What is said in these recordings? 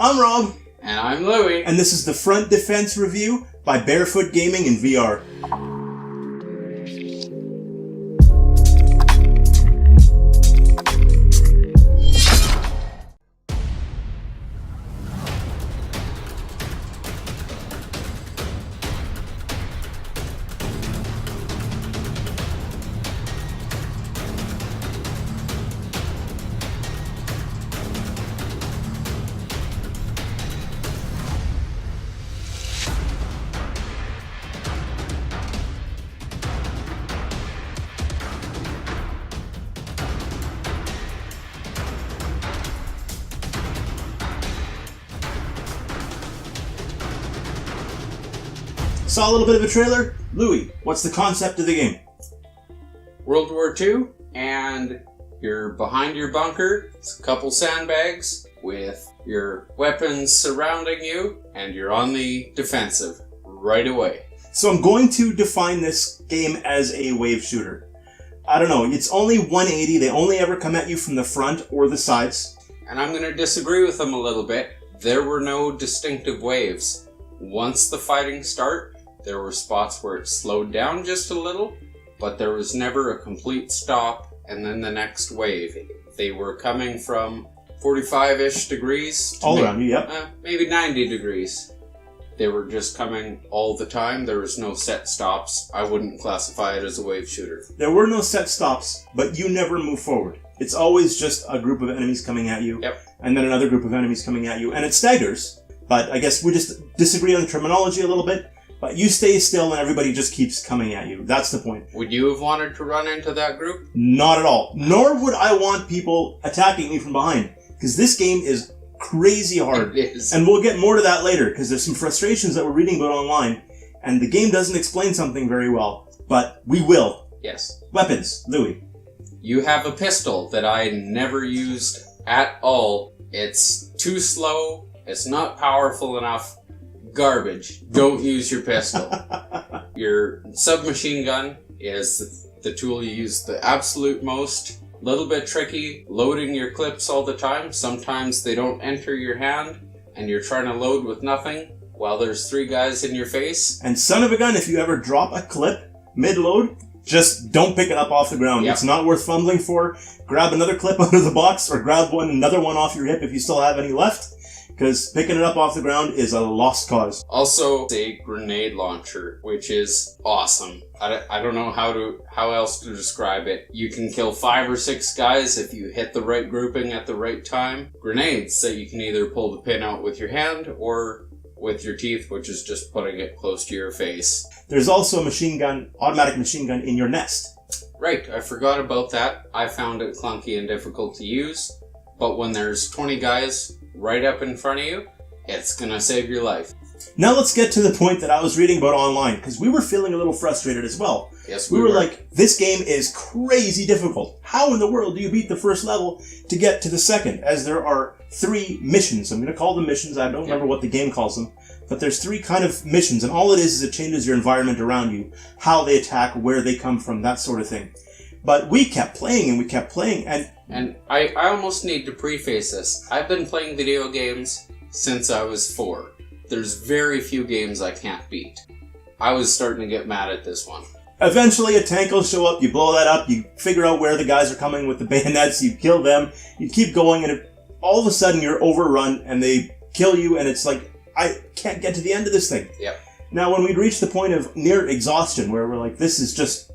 I'm Rob. And I'm Louie. And this is the Front Defense Review by Barefoot Gaming in VR. Saw a little bit of a trailer. Louie, what's the concept of the game? World War II, and you're behind your bunker. It's a couple sandbags with your weapons surrounding you, and you're on the defensive right away. So I'm going to define this game as a wave shooter. I don't know, it's only 180. They only ever come at you from the front or the sides. And I'm going to disagree with them a little bit. There were no distinctive waves. Once the fighting started, there were spots where it slowed down just a little, but there was never a complete stop and then the next wave. They were coming from 45-ish degrees. All around you, yep. Maybe 90 degrees. They were just coming all the time. There was no set stops. I wouldn't classify it as a wave shooter. There were no set stops, but you never move forward. It's always just a group of enemies coming at you, and then another group of enemies coming at you, and it staggers. But I guess we just disagree on the terminology a little bit. But you stay still and everybody just keeps coming at you. That's the point. Would you have wanted to run into that group? Not at all. Nor would I want people attacking me from behind. Because this game is crazy hard. It is. And we'll get more to that later, because there's some frustrations that we're reading about online, and the game doesn't explain something very well. But we will. Yes. Weapons. Louie. You have a pistol that I never used at all. It's too slow. It's not powerful enough. Garbage. Don't use your pistol. Your submachine gun is the tool you use the absolute most. Little bit tricky, loading your clips all the time. Sometimes they don't enter your hand, and you're trying to load with nothing while there's 3 guys in your face. And son of a gun, if you ever drop a clip mid-load, just don't pick it up off the ground. It's not worth fumbling for. Grab another clip out of the box, or grab another one off your hip if you still have any left. Because picking it up off the ground is a lost cause. Also, a grenade launcher, which is awesome. I don't know how else to describe it. You can kill 5 or 6 guys if you hit the right grouping at the right time. Grenades that you can either pull the pin out with your hand or with your teeth, which is just putting it close to your face. There's also a machine gun, automatic machine gun in your nest. Right, I forgot about that. I found it clunky and difficult to use. But when there's 20 guys right up in front of you, it's gonna save your life. Now let's get to the point that I was reading about online, because we were feeling a little frustrated as well. Yes, we were like, this game is crazy difficult. How in the world do you beat the first level to get to the second? As there are 3 missions. I'm going to call them missions. I don't remember what the game calls them. But there's 3 kind of missions, and all it is it changes your environment around you. How they attack, where they come from, that sort of thing. But we kept playing and we kept playing, and I almost need to preface this. I've been playing video games since I was 4. There's very few games I can't beat. I was starting to get mad at this one. Eventually a tank will show up, you blow that up, you figure out where the guys are coming with the bayonets, you kill them, you keep going, and all of a sudden you're overrun and they kill you, and it's like, I can't get to the end of this thing. Yep. Now when we'd reached the point of near exhaustion, where we're like, this is just,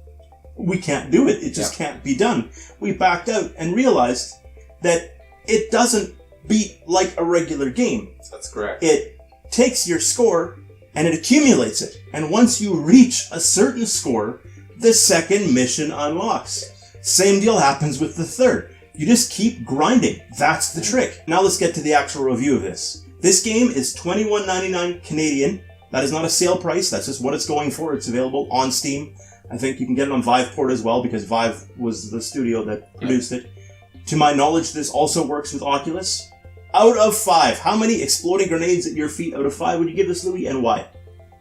we can't do it. It just can't be done. We backed out and realized that it doesn't beat like a regular game. That's correct. It takes your score and it accumulates it. And once you reach a certain score, the second mission unlocks. Same deal happens with the third. You just keep grinding. That's the trick. Now let's get to the actual review of this. This game is $21.99 Canadian. That is not a sale price. That's just what it's going for. It's available on Steam. I think you can get it on Vive port as well, because Vive was the studio that produced it. To my knowledge, this also works with Oculus. Out of 5, how many exploding grenades at your feet out of 5 would you give this, Louie, and why?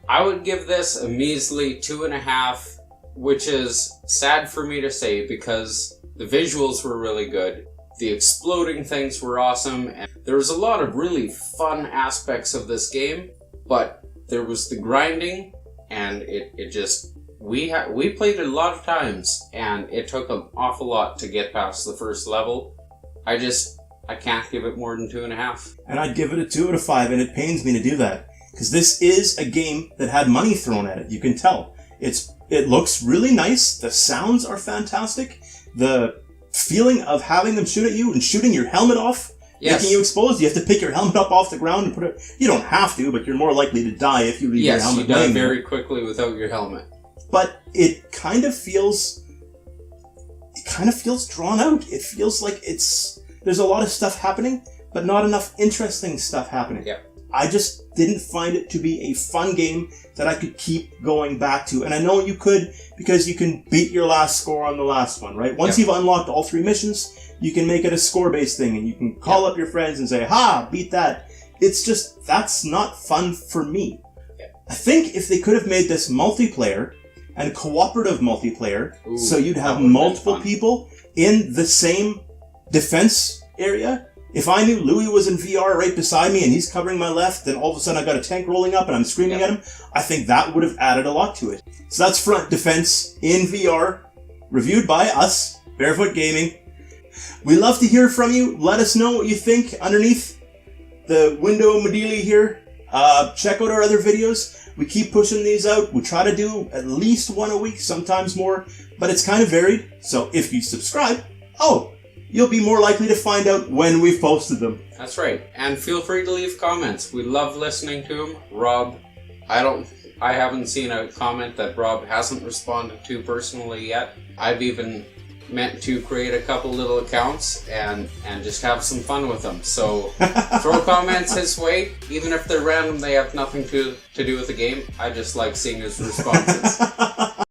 I would give this a measly 2.5, which is sad for me to say because the visuals were really good. The exploding things were awesome, and there was a lot of really fun aspects of this game, but there was the grinding, and it just... We played it a lot of times, and it took an awful lot to get past the first level. I can't give it more than 2.5. And I'd give it a 2 out of 5, and it pains me to do that. Because this is a game that had money thrown at it, you can tell. It looks really nice, the sounds are fantastic, the feeling of having them shoot at you and shooting your helmet off, making you exposed. You have to pick your helmet up off the ground and put it... You don't have to, but you're more likely to die if you leave your helmet. Yes, you die very quickly without your helmet. But it kind of feels drawn out. It feels like there's a lot of stuff happening, but not enough interesting stuff happening. Yeah. I just didn't find it to be a fun game that I could keep going back to. And I know you could, because you can beat your last score on the last one, right? Once you've unlocked all 3 missions, you can make it a score-based thing, and you can call up your friends and say, "Ha, beat that." It's just, that's not fun for me. Yeah. I think if they could have made this multiplayer, and cooperative multiplayer, so you'd have multiple people in the same defense area. If I knew Louis was in VR right beside me and he's covering my left, then all of a sudden I got a tank rolling up and I'm screaming at him, I think that would have added a lot to it. So that's Front Defense in VR, reviewed by us, Barefoot Gaming. We love to hear from you. Let us know what you think underneath the window Medili here. Check out our other videos. We keep pushing these out. We try to do at least one a week, sometimes more, but it's kind of varied. So if you subscribe, you'll be more likely to find out when we've posted them. That's right. And feel free to leave comments. We love listening to them. Rob, I haven't seen a comment that Rob hasn't responded to personally yet. I've even meant to create a couple little accounts and just have some fun with them. So throw comments his way, even if they're random, they have nothing to do with the game. I just like seeing his responses.